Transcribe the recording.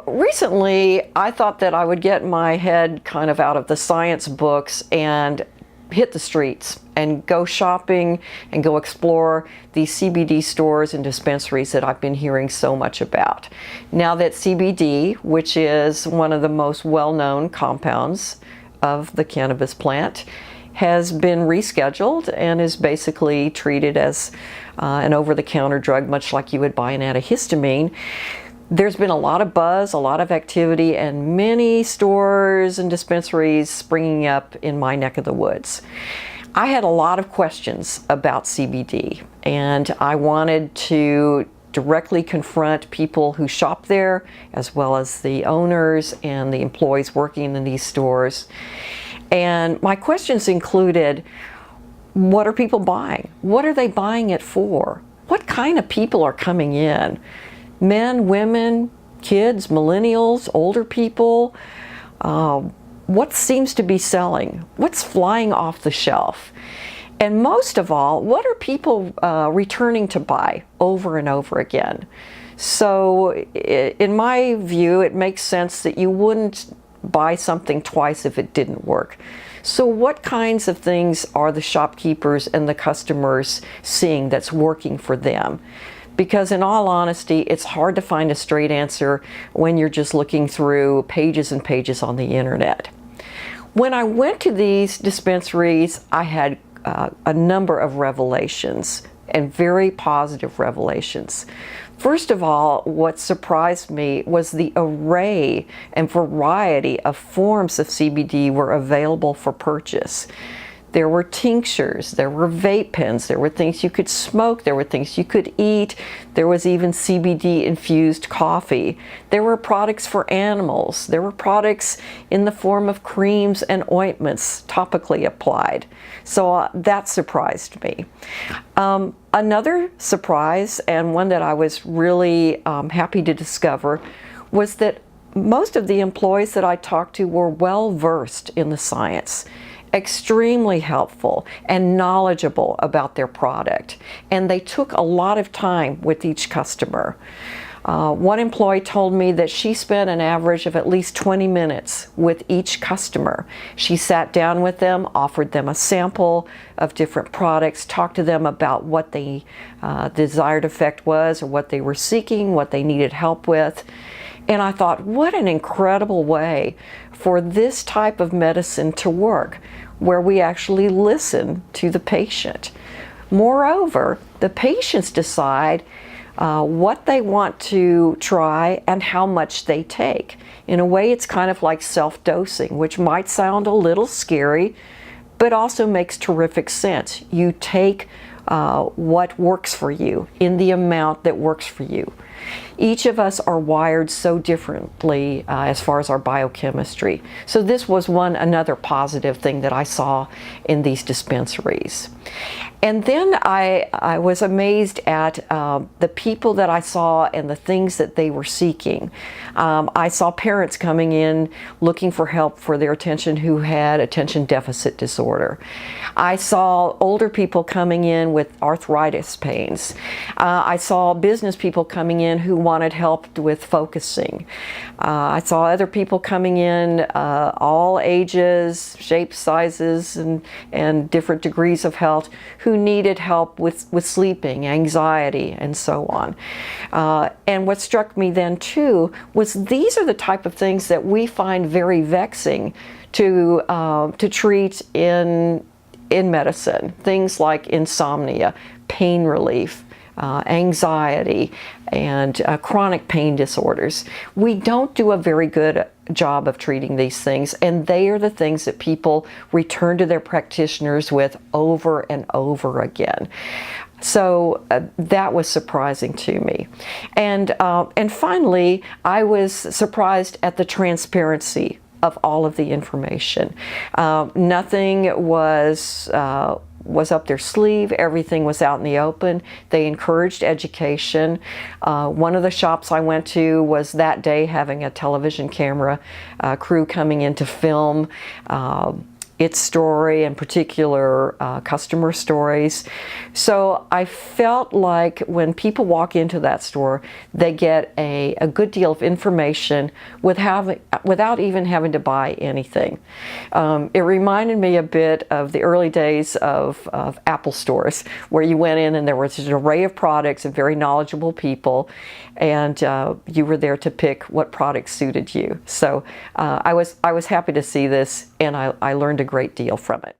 Recently, I thought that I would get my head kind of out of the science books and hit the streets and go shopping and go explore these CBD stores and dispensaries that I've been hearing so much about. Now that CBD, which is one of the most well-known compounds of the cannabis plant, has been rescheduled and is basically treated as an over-the-counter drug, much like you would buy an antihistamine. There's been a lot of buzz, a lot of activity, and many stores and dispensaries springing up in my neck of the woods. I had a lot of questions about CBD, and I wanted to directly confront people who shop there, as well as the owners and the employees working in these stores. And my questions included, what are people buying? What are they buying it for? What kind of people are coming in? Men, women, kids, millennials, older people. What seems to be selling? What's flying off the shelf? And most of all, what are people returning to buy over and over again? So in my view, it makes sense that you wouldn't buy something twice if it didn't work. So what kinds of things are the shopkeepers and the customers seeing that's working for them? Because in all honesty, it's hard to find a straight answer when you're just looking through pages and pages on the internet. When I went to these dispensaries, I had a number of revelations, and very positive revelations. First of all, what surprised me was the array and variety of forms of CBD were available for purchase. There were tinctures, there were vape pens, there were things you could smoke, there were things you could eat, there was even CBD infused coffee. There were products for animals, there were products in the form of creams and ointments topically applied. So that surprised me. Another surprise, and one that I was really happy to discover, was that most of the employees that I talked to were well versed in the science, extremely helpful and knowledgeable about their product, and they took a lot of time with each customer. One employee told me that she spent an average of at least 20 minutes with each customer. She sat down with them, offered them a sample of different products, talked to them about what the desired effect was, or what they were seeking, what they needed help with. And I thought, what an incredible way for this type of medicine to work, where we actually listen to the patient. Moreover, the patients decide what they want to try and how much they take. In a way, it's kind of like self-dosing, which might sound a little scary, but also makes terrific sense. You take what works for you in the amount that works for you. Each of us are wired so differently as far as our biochemistry. So this was another positive thing that I saw in these dispensaries. And then I was amazed at the people that I saw and the things that they were seeking. I saw parents coming in looking for help for their attention who had attention deficit disorder. I saw older people coming in with arthritis pains. I saw business people coming in who wanted help with focusing. I saw other people coming in, all ages, shapes, sizes, and different degrees of health, who needed help with sleeping, anxiety, and so on. And what struck me then too was these are the type of things that we find very vexing to treat in medicine. Things like insomnia, pain relief, anxiety, and chronic pain disorders. We don't do a very good job of treating these things, and they are the things that people return to their practitioners with over and over again. So that was surprising to me. And finally, I was surprised at the transparency of all of the information. Nothing was up their sleeve. Everything was out in the open. They encouraged education. One of the shops I went to was that day having a television camera crew coming in to film its story and particular customer stories. So I felt like when people walk into that store, they get a good deal of information without even having to buy anything. It reminded me a bit of the early days of Apple stores, where you went in and there was an array of products and very knowledgeable people, and you were there to pick what product suited you. So I was happy to see this, and I learned a great deal from it.